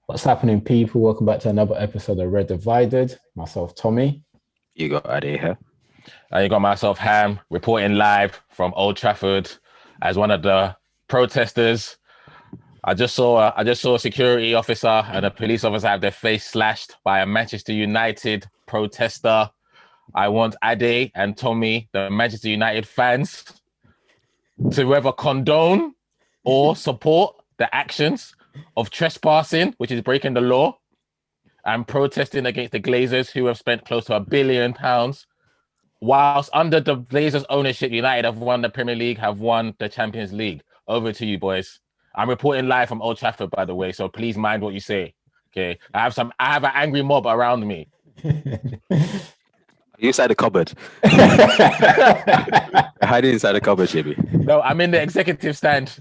What's happening, people? Welcome back to another episode of Red Divided. Myself, Tommy. You got idea here. And you got myself, Ham, reporting live from Old Trafford as one of the protesters. I just saw a security officer and a police officer have their face slashed by a Manchester United protester. I want Ade and Tommy, the Manchester United fans, to whether condone or support the actions of trespassing, which is breaking the law, and protesting against the Glazers, who have spent close to £1 billion. Whilst under the Glazers' ownership, United have won the Premier League, have won the Champions League. Over to you, boys. I'm reporting live from Old Trafford, by the way, so please mind what you say. Okay, I have an angry mob around me. Are you inside the cupboard? Hiding inside the cupboard, Jimmy. No, I'm in the executive stand.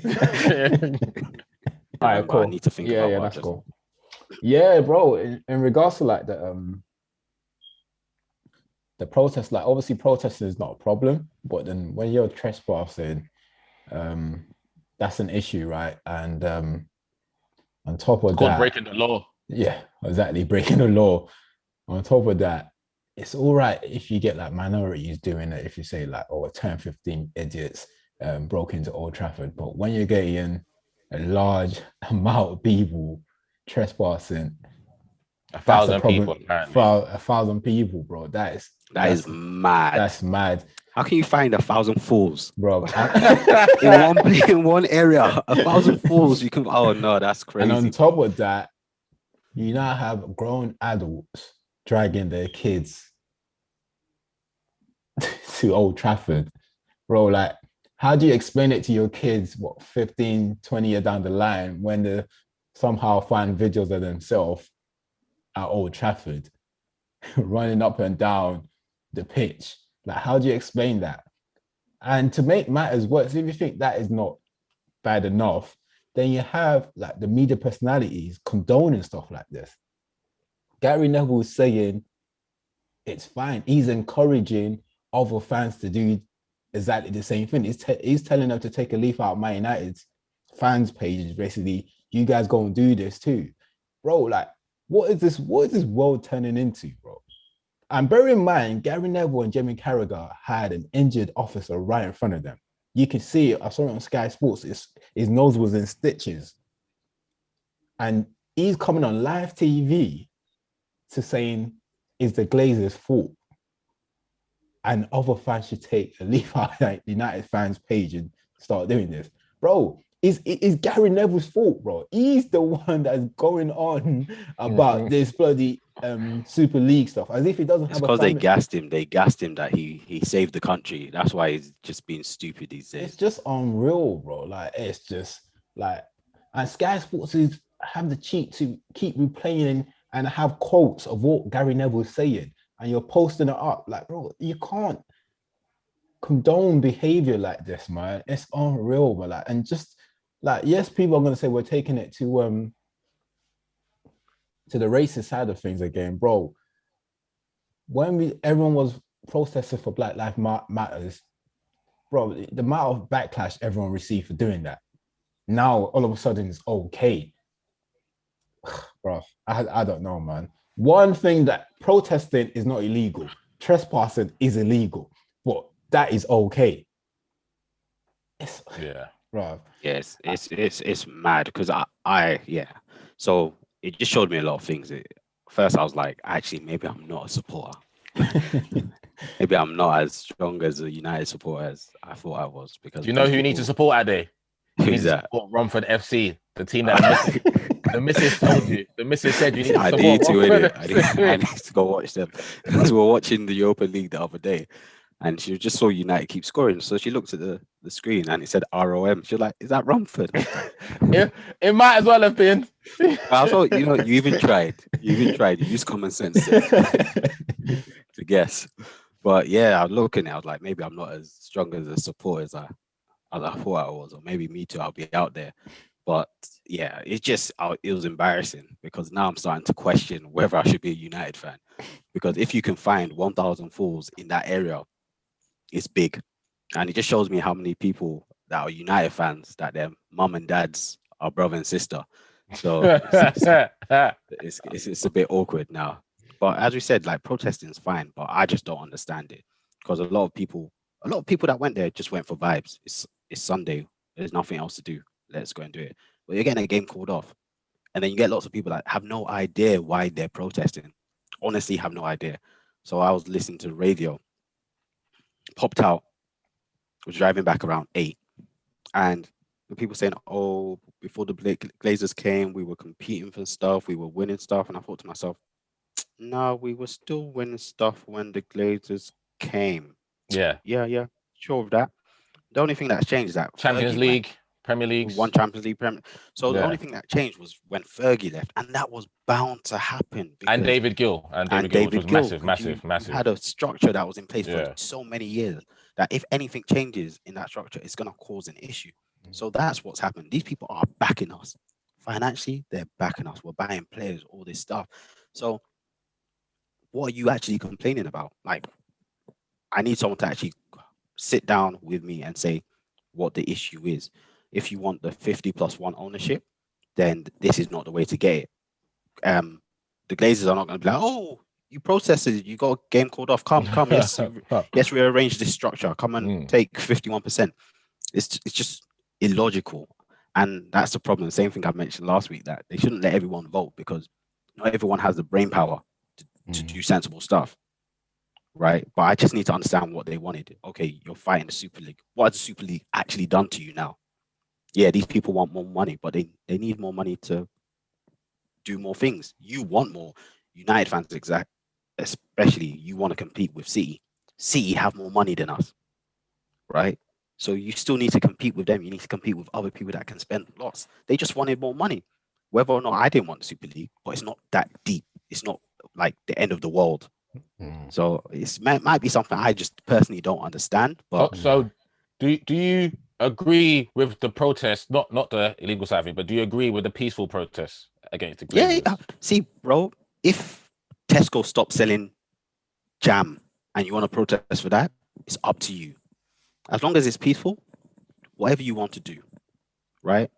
All right, cool. I need to think yeah, about yeah, what I that's just- cool. Yeah, bro. In regards to like the protest, like obviously protesting is not a problem, but then when you're trespassing, that's an issue, right? And on top of It's called that, breaking the law. yeah, exactly, breaking the law. On top of that, it's all right if you get like minorities doing it, if you say like, oh, 10, 15 idiots broke into Old Trafford. But when you're getting a large amount of people trespassing, A that's a thousand problem. people, apparently. For 1,000 people, bro. That that's is mad. that's mad, How can you find 1,000 fools bro. in one area? 1,000 fools. You can. Oh no, that's And on crazy. top of that, you now have grown adults dragging their kids to Old Trafford, bro. Like, how do you explain it to your kids, what, 15, 20 years down the line, when they somehow find videos of themselves at Old Trafford running up and down the pitch? Like, how do you explain that? And to make matters worse, if you think that is not bad enough, then you have like the media personalities condoning stuff like this. Gary Neville is saying it's fine. He's encouraging other fans to do exactly the same thing. He's telling them to take a leaf out of Man United's fans pages. Basically, you guys go and do this too, bro. Like, what is this? What is this world turning into, bro? And bear in mind, Gary Neville and Jamie Carragher had an injured officer right in front of them. You can see it. I saw it on Sky Sports. His nose was in stitches. And he's coming on live TV to saying it's the Glazers' fault. And other fans should take a leaf out of the United fans page and start doing this. Bro, it's Gary Neville's fault, bro. He's the one that's going on about this bloody Super League stuff, as if he doesn't It's have a because they family. gassed him. They gassed him that he saved the country. That's why he's just being stupid these days. It's just unreal, bro. Like, it's just like, and Sky Sports have the cheek to keep replaying and have quotes of what Gary Neville's saying, and you're posting it up. Like, bro, you can't condone behavior like this, man. It's unreal, but like, and just like, yes, people are gonna say we're taking it to the racist side of things again, bro. When everyone was protesting for Black Lives Matters, bro, the amount of backlash everyone received for doing that. Now all of a sudden it's okay. Bro, I don't know, man. One thing, that protesting is not illegal. Trespassing is illegal, but that is okay. Yeah. Bro. Yes, it's mad because yeah. So it just showed me a lot of things. First, I was like, actually, maybe I'm not a supporter. Maybe I'm not as strong as a United supporter as I thought I was. Because Do you know who you need to support, Ade? You need Who's to that? support Romford FC, the team that the missus told you. The missus said you need to I support need to win Romford it. I need to go watch them. Because we were watching the Europa League the other day, and she just saw United keep scoring. So she looked at the screen and it said ROM. She was like, "Is that Romford?" It might as well have been. I thought, you even tried. You used common sense to guess. But yeah, I was looking. I was like, maybe I'm not as strong as a supporter as I thought I was, or maybe me too. I'll be out there. But yeah, it was embarrassing because now I'm starting to question whether I should be a United fan. Because if you can find 1,000 fools in that area, it's big. And it just shows me how many people that are United fans, that their mum and dads are brother and sister. So it's a bit awkward now. But as we said, like protesting is fine, but I just don't understand it because a lot of people that went there just went for vibes. It's Sunday. There's nothing else to do. Let's go and do it. But you're getting a game called off, and then you get lots of people that have no idea why they're protesting. Honestly, have no idea. So I was listening to radio, popped out, was driving back around 8, and the people saying, "Oh, before the Glazers came, we were competing for stuff, we were winning stuff," and I thought to myself, "No, we were still winning stuff when the Glazers came." Yeah. Yeah, sure of that. The only thing that's changed is that Champions Fergie League, went. Premier We Leagues. won Champions League, Premier. So the Yeah. only thing that changed was when Fergie left, and that was bound to happen. And Because David Gill. And David and Gill, which was David Gill, massive, because massive, you massive. had a structure that was in place Yeah. for so many years that if anything changes in that structure, it's going to cause an issue. So that's what's happened. These people are backing us financially. They're backing us. We're buying players, all this stuff. So what are you actually complaining about? Like, I need someone to actually sit down with me and say what the issue is. If you want the 50+1 ownership, then this is not the way to get it. The Glazers are not going to be like, "Oh, you protested, you got a game called off. Come, let's rearrange this structure. Come and take 51%." It's just illogical, and that's the problem. The same thing I mentioned last week, that they shouldn't let everyone vote because not everyone has the brain power to do sensible stuff, right? But I just need to understand what they wanted. Okay, you're fighting the Super League. What has the Super League actually done to you now? Yeah, these people want more money, but they need more money to do more things. You want more. United fans, especially, you want to compete with City. City have more money than us, right? So you still need to compete with them. You need to compete with other people that can spend lots. They just wanted more money. Whether or not I didn't want the Super League, but it's not that deep. It's not like the end of the world. So it might be something I just personally don't understand. But so do you agree with the protest? Not the illegal side of it, but do you agree with the peaceful protests against the Glazers? Yeah. See, bro, if Tesco stops selling jam and you want to protest for that, it's up to you. As long as it's peaceful, whatever you want to do, right?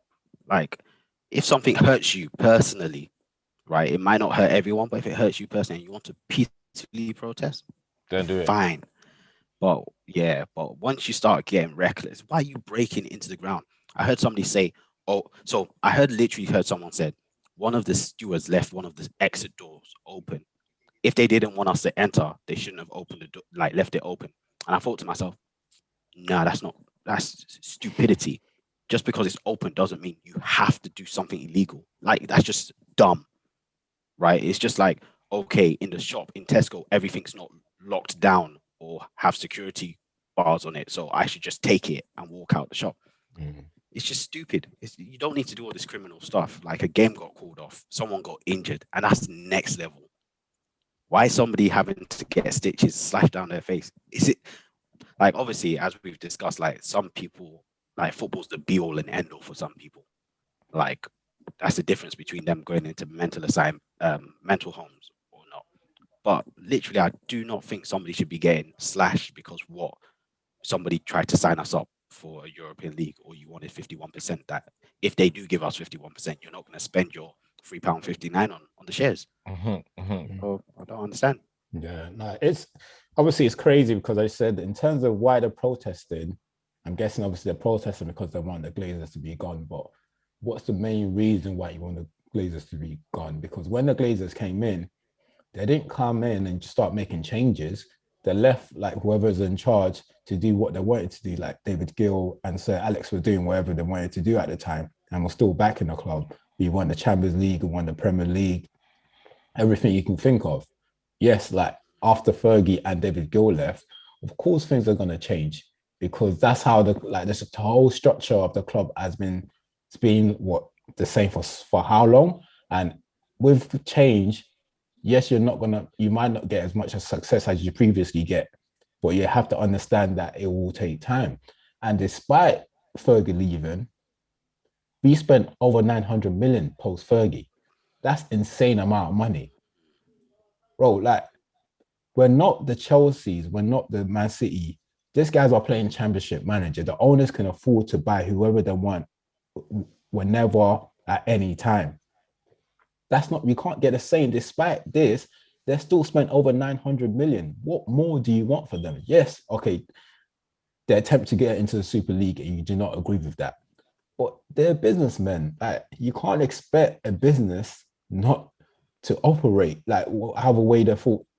Like, if something hurts you personally, right, it might not hurt everyone, but if it hurts you personally and you want to peacefully protest, then do it. Fine. But once you start getting reckless, why are you breaking into the ground? I heard somebody say, literally heard someone said, one of the stewards left one of the exit doors open. If they didn't want us to enter, they shouldn't have opened the door, like left it open. And I thought to myself, nah, that's stupidity. Just because it's open doesn't mean you have to do something illegal. Like, that's just dumb, right? It's just like, okay, in the shop, in Tesco, everything's not locked down or have security bars on it, so I should just take it and walk out the shop. It's just stupid. You don't need to do all this criminal stuff. Like, a game got called off, someone got injured, and that's next level. Why is somebody having to get stitches slashed down their face? Is it like, obviously, as we've discussed, like, some people, like, football's the be all and end all for some people. Like, that's the difference between them going into mental homes or not. But literally, I do not think somebody should be getting slashed because somebody tried to sign us up for a European League, or you wanted 51%. That if they do give us 51%, you're not going to spend your £3.59 on the shares. So I don't understand. Yeah, no, it's crazy because I said in terms of why they're protesting, I'm guessing obviously they're protesting because they want the Glazers to be gone. But what's the main reason why you want the Glazers to be gone? Because when the Glazers came in, they didn't come in and start making changes. They left like whoever's in charge to do what they wanted to do, like David Gill and Sir Alex were doing whatever they wanted to do at the time, and we're still back in the club. We won the Champions League, we won the Premier League, everything you can think of. Yes, like after Fergie and David Gill left, of course things are going to change because that's how the whole structure of the club has been. It's been the same for how long, and with change, yes, you might not get as much of success as you previously get, but you have to understand that it will take time. And despite Fergie leaving, we spent over 900 million post Fergie. That's insane amount of money, bro. Like, we're not the Chelseas, we're not the Man City. These guys are playing Championship manager. The owners can afford to buy whoever they want, whenever at any time. That's not, we can't get the same. Despite this, they're still spent over 900 million. What more do you want for them? Yes, okay, they attempt to get into the Super League and you do not agree with that. But they're businessmen. Like, you can't expect a business not to operate like however way they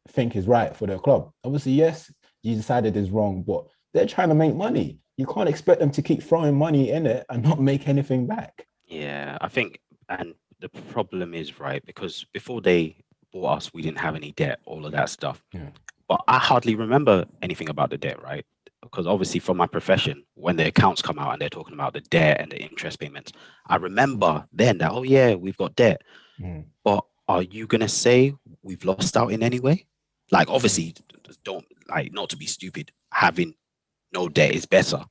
think is right for their club. Obviously, yes, you decided is wrong, but they're trying to make money. You can't expect them to keep throwing money in it and not make anything back. Yeah, I think, and the problem is, right, because before they bought us, we didn't have any debt, all of that stuff. Yeah. But I hardly remember anything about the debt, right? Because obviously, from my profession, when the accounts come out and they're talking about the debt and the interest payments, I remember then that, oh, yeah, we've got debt. But are you going to say we've lost out in any way? Like, obviously, don't, like, not to be stupid, having no debt is better.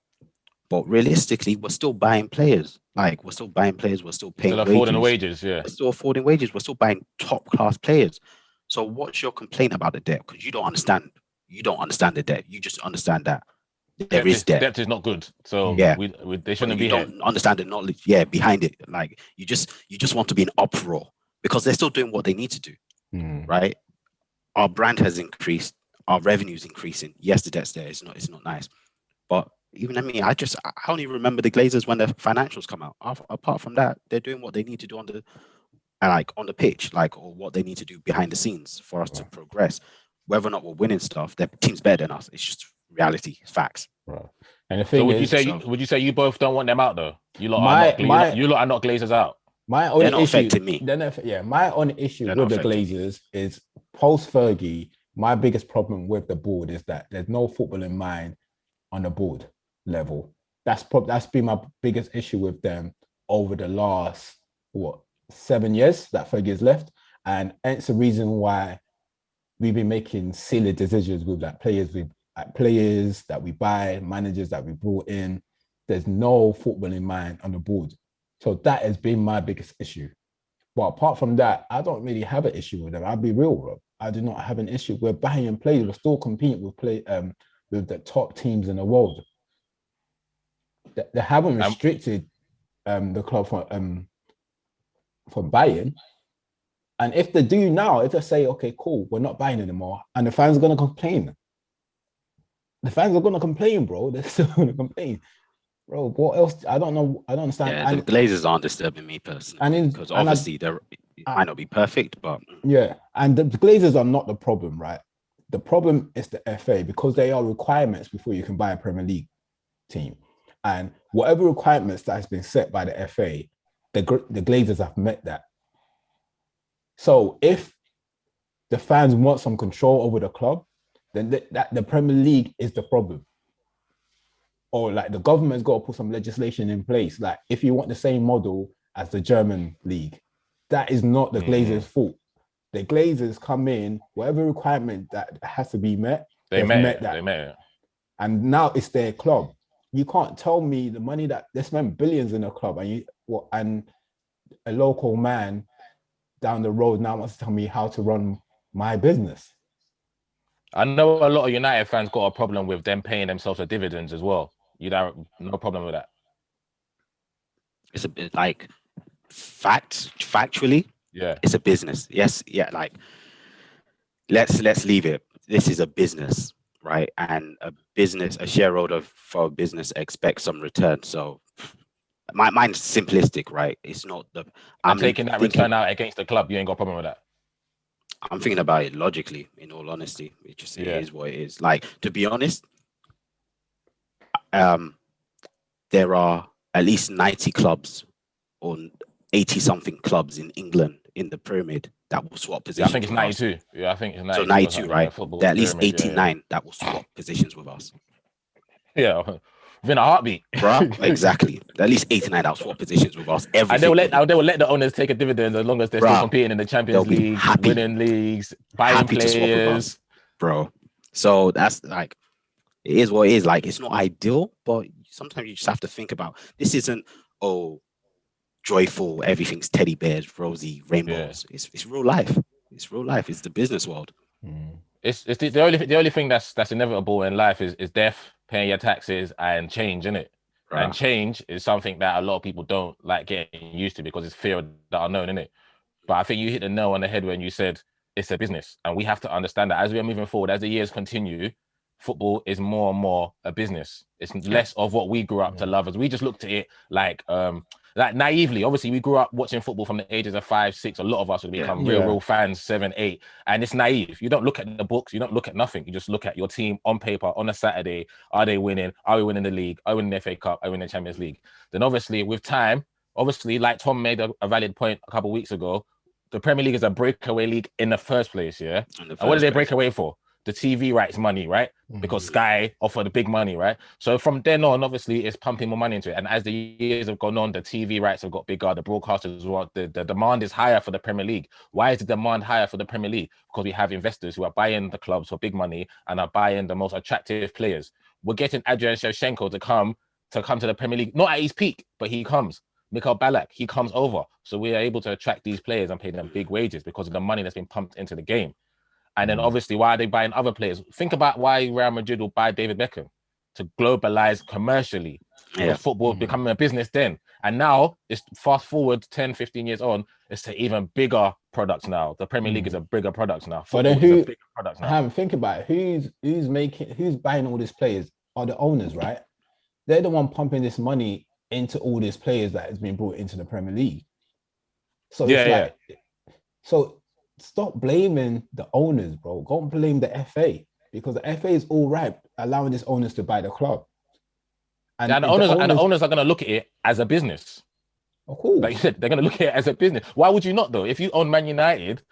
But realistically, we're still buying players. Like, we're still buying players. We're still paying Still affording the wages. wages, yeah. We're still affording wages. We're still buying top class players. So what's your complaint about the debt? Because you don't understand. You don't understand the debt. You just understand that there is debt. Debt is not good. So Yeah, they but shouldn't you be here. don't understand the knowledge. Yeah, behind it. Like, you just want to be in uproar because they're still doing what they need to do. Right? Our brand has increased. Our revenue is increasing. Yes, the debt's there. It's not nice. But even I only remember the Glazers when their financials come out. Apart from that, they're doing what they need to do on the pitch, or what they need to do behind the scenes for us to progress. Whether or not we're winning stuff, their team's better than us. It's just reality, facts. Right. And the thing would is, would you say you both don't want them out though? You lot are not Glazers out. My only They're not issue, affecting me. My only issue They're with not the Glazers is post Fergie. My biggest problem with the board is that there's no football in mind on the board level. That's been my biggest issue with them over the last 7 years that Fergie's left, and it's the reason why we've been making silly decisions with players that we buy, managers that we brought in. There's no football in mind on the board. So that has been my biggest issue. But apart from that, I don't really have an issue with them. I'll be real, Rob. I do not have an issue. We're buying players. We're still competing with the top teams in the world. They haven't restricted the club from buying. And if they do now, if they say, okay, cool, we're not buying anymore, and the fans are going to complain. The fans are going to complain, bro. They're still going to complain. Bro, what else? I don't know. I don't understand. Yeah, the Glazers aren't disturbing me personally. Because obviously it might not be perfect, but... Yeah, and the Glazers are not the problem, right? The problem is the FA, because they are requirements before you can buy a Premier League team. And whatever requirements that has been set by the FA, the Glazers have met that. So if the fans want some control over the club, then the Premier League is the problem. Or like the government's got to put some legislation in place. Like if you want the same model as the German league, that is not the Glazers' fault. The Glazers come in, whatever requirement that has to be met, they met that. They met it. And now it's their club. You can't tell me the money that they spent billions in a club and a local man down the road now wants to tell me how to run my business. I know a lot of United fans got a problem with them paying themselves a dividends as well. You don't no problem with that. It's a bit like factually. Yeah, it's a business. Yes, yeah. Like let's leave it. This is a business, right? And a shareholder for a business expects some return. So mine's simplistic, right? It's not I'm taking that return out against the club. You ain't got a problem with that. I'm thinking about it logically, in all honesty. It is what it is. Like, to be honest, there are at least 90 clubs or 80 something clubs in England in the pyramid that will swap positions. I think it's 92. Yeah, I think it's 92. So 92, right? There are at least 89 that will swap positions with us. Yeah, within a heartbeat. Bro, exactly. At least 89 that will swap positions with us. And they will let the owners take a dividend as long as they're still competing in the Champions League, winning leagues, buying players. Bro. So that's like, it is what it is. Like, it's not ideal, but sometimes you just have to think about, this isn't, joyful, everything's teddy bears, rosy, rainbows. Yeah. It's real life. It's real life. It's the business world. It's the only thing that's inevitable in life is death, paying your taxes, and change, isn't it? And change is something that a lot of people don't like getting used to because it's fear of the unknown, isn't it? But I think you hit the nail on the head when you said it's a business. And we have to understand that as we are moving forward, as the years continue, football is more and more a business. It's less of what we grew up to love. As we just looked at it like naively. Obviously, we grew up watching football from the ages of 5, 6. A lot of us would become real fans, 7, 8. And it's naive. You don't look at the books. You don't look at nothing. You just look at your team on paper on a Saturday. Are they winning? Are we winning the league? Are we winning the FA Cup? Are we winning the Champions League? Then obviously, with time, like Tom made a valid point a couple of weeks ago, the Premier League is a breakaway league in the first place, yeah? And what did they break away for? The TV rights money, right? Because Sky offered the big money, right? So from then on, obviously, it's pumping more money into it. And as the years have gone on, the TV rights have got bigger, the broadcasters, the demand is higher for the Premier League. Why is the demand higher for the Premier League? Because we have investors who are buying the clubs for big money and are buying the most attractive players. We're getting Adrian Shevchenko to come to the Premier League, not at his peak, but he comes. Mikhail Ballack, he comes over. So we are able to attract these players and pay them big wages because of the money that's been pumped into the game. And then obviously, why are they buying other players? Think about why Real Madrid will buy David Beckham to globalize commercially. Because football becoming a business then. And now, it's fast forward 10, 15 years on, it's an even bigger product now. The Premier League is a bigger product now. Football is a bigger product now. Think about it. Who's buying all these players are the owners, right? They're the one pumping this money into all these players that has been brought into the Premier League. So so stop blaming the owners, bro. Go and blame the FA because the FA is all right allowing these owners to buy the club. And the owners are going to look at it as a business. Of course. Like you said, they're going to look at it as a business. Why would you not, though? If you own Man United,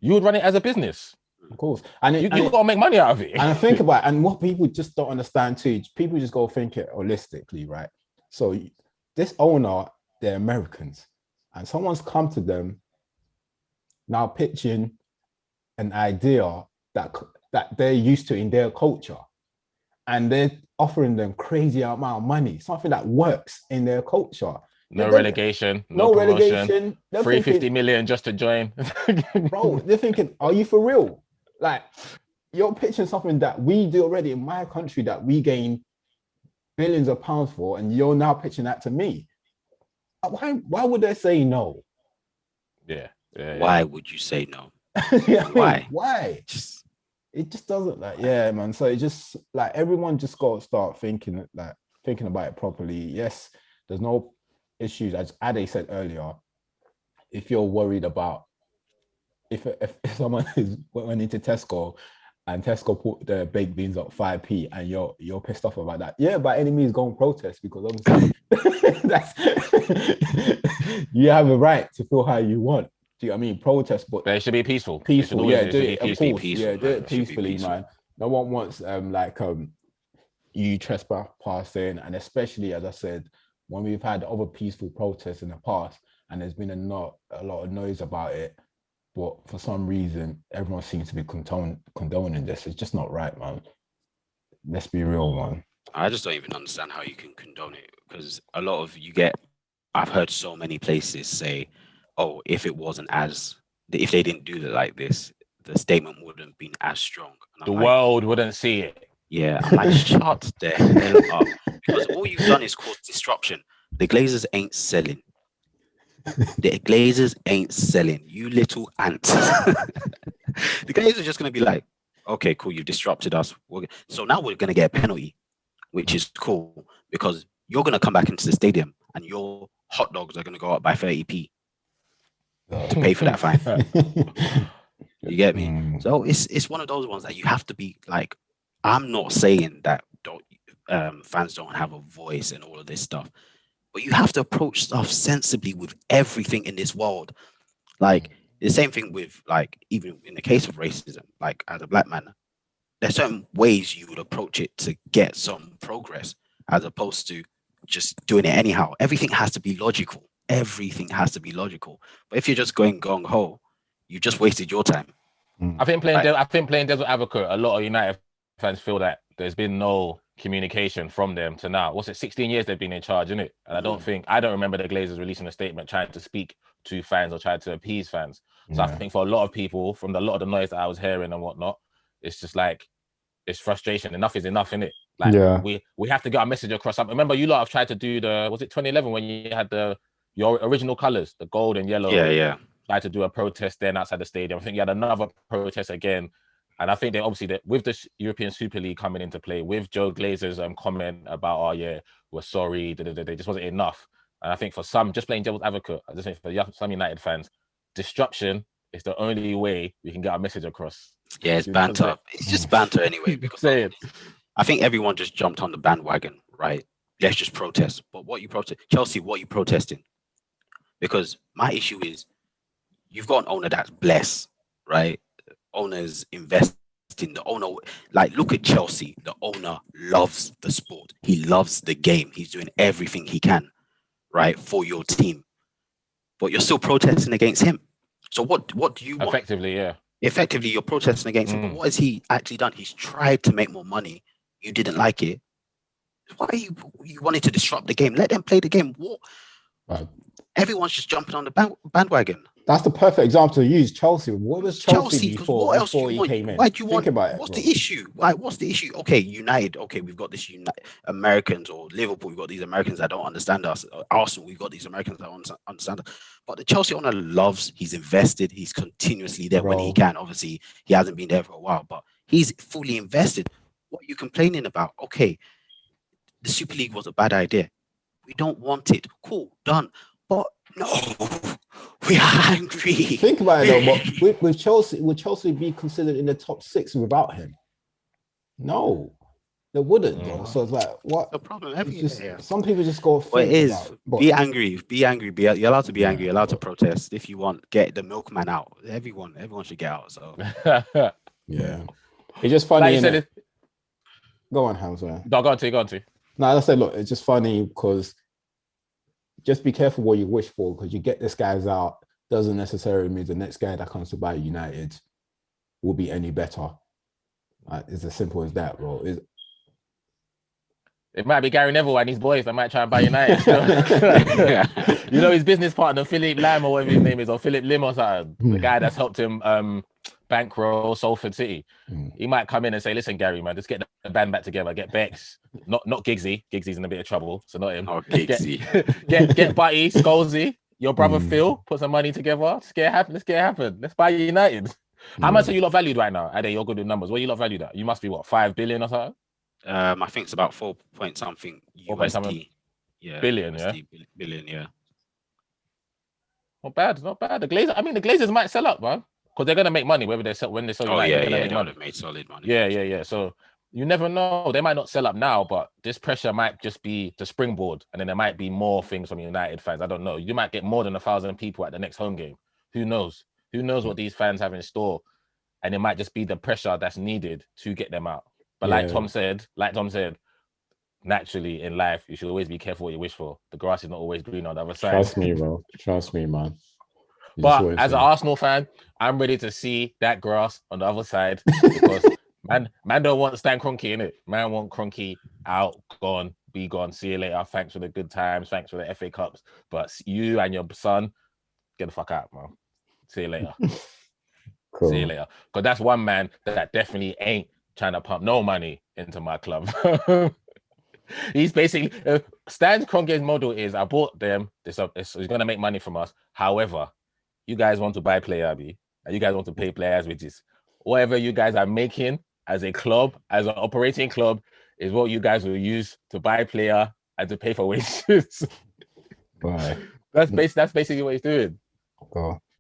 you would run it as a business. Of course. And you got to make money out of it. And I think about it, and what people just don't understand too, people just go think it holistically, right? So this owner, they're Americans, and someone's come to them now pitching an idea that they're used to in their culture, and they're offering them crazy amount of money, something that works in their culture. No relegation, no relegation, 350 million just to join. Bro, they're thinking, are you for real? Like, you're pitching something that we do already in my country that we gain billions of pounds for, and you're now pitching that to me. Why would they say no? Yeah. Why would you say no? Why? It just doesn't man. So it just like everyone just got to start thinking about it properly. Yes, there's no issues. As Ade said earlier, if you're worried about if someone went into Tesco and Tesco put the baked beans up 5p and you're pissed off about that, by any means go and protest, because obviously you have a right to feel how you want. Do you know what I mean? Protest, but it should be peaceful. Do it peacefully, man. No one wants you trespassing, and especially, as I said, when we've had other peaceful protests in the past and there's been a lot of noise about it, but for some reason everyone seems to be condoning this. It's just not right, man. Let's be real, man. I just don't even understand how you can condone it, because a lot of I've heard so many places say, oh, if they didn't do it like this, the statement wouldn't have been as strong. The world wouldn't see it. Yeah, I'm like, shut the hell up. Because all you've done is cause disruption. The Glazers ain't selling. You little ant. The Glazers are just going to be like, okay, cool, you've disrupted us. So now we're going to get a penalty, which is cool, because you're going to come back into the stadium and your hot dogs are going to go up by 30p to pay for that fine. You get me? So it's one of those ones that you have to be like, I'm not saying that fans don't have a voice and all of this stuff, but you have to approach stuff sensibly with everything in this world. Like the same thing with, like, even in the case of racism, like as a black man, there's certain ways you would approach it to get some progress, as opposed to just doing it anyhow. Everything has to be logical. But if you're just going gung ho, you just wasted your time. I think playing devil advocate, a lot of United fans feel that there's been no communication from them to now. What's it, 16 years they've been in charge, isn't it? And I don't remember the Glazers releasing a statement trying to speak to fans or trying to appease fans. So I think for a lot of people, from a lot of the noise that I was hearing and whatnot, it's just like, it's frustration. Enough is enough, innit? Like Yeah. we have to get our message across. I remember you lot have tried to do was it 2011 when you had your original colors, the gold and yellow. Yeah. Tried to do a protest then outside the stadium. I think you had another protest again. And I think they obviously, with the European Super League coming into play, with Joe Glazers' comment about, oh yeah, we're sorry, they just wasn't enough. And I think for some, just playing devil's advocate, I just think for some United fans, disruption is the only way we can get our message across. Yeah, it's banter. It's just banter anyway. Because I think everyone just jumped on the bandwagon, right? Let's just protest. But what you protest, Chelsea? What are you protesting? Because my issue is, you've got an owner that's blessed, right? Owners invest in the owner. Like, look at Chelsea. The owner loves the sport. He loves the game. He's doing everything he can, right, for your team. But you're still protesting against him. So what do you want? Effectively, yeah. Effectively, you're protesting against him. But what has he actually done? He's tried to make more money. You didn't like it. Why are you wanted to disrupt the game? Let them play the game. What? Right. Everyone's just jumping on the bandwagon. That's the perfect example to use. Chelsea. What was Chelsea before? What else before he came in? Why do you Think want? about it. What's the issue? Like, what's the issue? Okay, United. Okay, we've got this Americans, or Liverpool. We've got these Americans that don't understand us. Arsenal. We've got these Americans that don't understand us. But the Chelsea owner loves. He's invested. He's continuously there when he can. Obviously, he hasn't been there for a while, but he's fully invested. What are you complaining about? Okay, the Super League was a bad idea. We don't want it. Cool, done. But no, we are angry. Think about it though. But with Chelsea, would Chelsea be considered in the top 6 without him? No, they wouldn't. Though. So it's like, what? The problem. Some people just go. Well, it is. Be angry. Be angry. You're allowed to be angry. You're allowed to protest if you want. Get the milkman out. Everyone should get out. So yeah, it's just funny. Like you said, go on, Hamza. No, go on to. No, I said, look, it's just funny because just be careful what you wish for, because you get this guy's out doesn't necessarily mean the next guy that comes to buy United will be any better. It's as simple as that, bro. It might be Gary Neville and his boys that might try and buy United. You know, his business partner, Philip Lam, or whatever his name is, or Philip Lim or something, the guy that's helped him bankroll Salford City. He might come in and say, listen, Gary, man, just get the band back together, get Bex, not Giggsy. Giggsy's in a bit of trouble, so not him. Oh, Giggsy. Get Butty, Scholesy, your brother Phil, put some money together. Let's get it happen. Let's buy United. How much are you lot valued right now? Ade, you're good with numbers. What are you lot valued at? You must be what, 5 billion or something? I think it's about 4 point something USD. Yeah, billion, USD, billion, yeah. Not bad. The Glazers might sell up, man, because they're gonna make money when they sell United. They would have made solid money. Yeah. So you never know. They might not sell up now, but this pressure might just be the springboard, and then there might be more things from United fans. I don't know. You might get more than 1,000 people at the next home game. Who knows? Who knows what these fans have in store? And it might just be the pressure that's needed to get them out. But like Tom said, naturally in life, you should always be careful what you wish for. The grass is not always green on the other side. Trust me, bro. Trust me, man. But as an Arsenal fan, I'm ready to see that grass on the other side, because man don't want Stan Kroenke in it. Man want Kroenke out, gone, be gone. See you later. Thanks for the good times. Thanks for the FA Cups. But you and your son, get the fuck out, man. See you later. Cool. See you later. Because that's one man that definitely ain't trying to pump no money into my club. He's basically Stan Kroenke's model is, I bought them. He's going to make money from us. However, you guys want to buy player, and you guys want to pay players wages. Whatever you guys are making as a club, as an operating club, is what you guys will use to buy player and to pay for wages. Right. That's basically what he's doing. Cool.